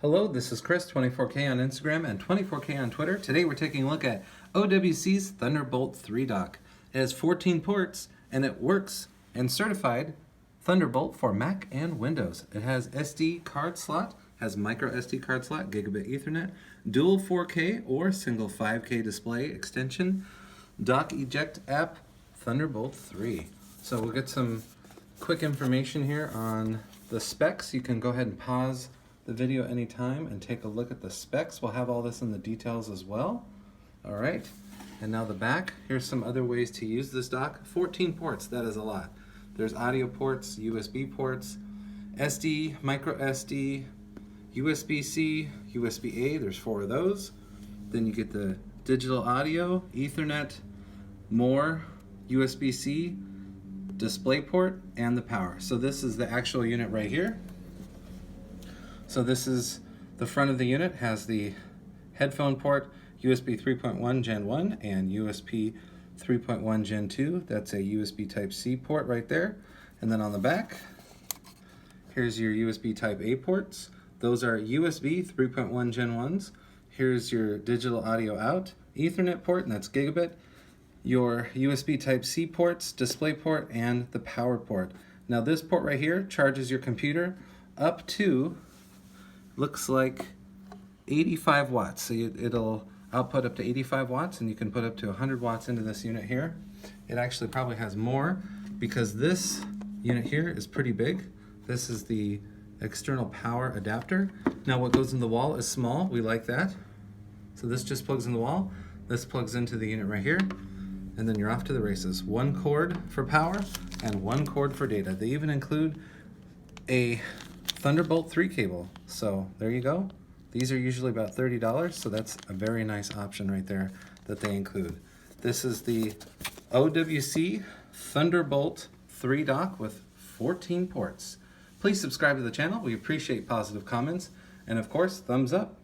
Hello, this is Chris, 24K on Instagram and 24K on Twitter. Today we're taking a look at OWC's Thunderbolt 3 dock. It has 14 ports and it works and certified Thunderbolt for Mac and Windows. It has SD card slot, has microSD card slot, Gigabit Ethernet, dual 4K or single 5K display extension, dock eject app, Thunderbolt 3. So we'll get some quick information here on the specs. You can go ahead and pause the video anytime and take a look at the specs. We'll have all this in the details as well. All right, and now the back. Here's some other ways to use this dock. 14 ports, that is a lot. There's audio ports, USB ports, SD, micro SD, USB-C, USB-A, there's 4 of those. Then you get the digital audio, Ethernet, more USB-C, DisplayPort, and the power. So this is the actual unit right here. So this is the front of the unit, has the headphone port, USB 3.1 Gen 1 and USB 3.1 Gen 2. That's a USB Type-C port right there. And then on the back, here's your USB Type-A ports. Those are USB 3.1 Gen 1s. Here's your digital audio out, Ethernet port, and that's Gigabit. Your USB Type-C ports, DisplayPort, and the power port. Now this port right here charges your computer up to, looks like 85 watts. So it'll output up to 85 watts, and you can put up to 100 watts into this unit here. It actually probably has more because this unit here is pretty big. This is the external power adapter. Now what goes in the wall is small. We like that. So this just plugs in the wall. This plugs into the unit right here. And then you're off to the races. 1 cord for power and 1 cord for data. They even include a Thunderbolt 3 cable. So there you go. These are usually about $30, so that's a very nice option right there that they include. This is the OWC Thunderbolt 3 dock with 14 ports. Please subscribe to the channel. We appreciate positive comments. And of course, thumbs up.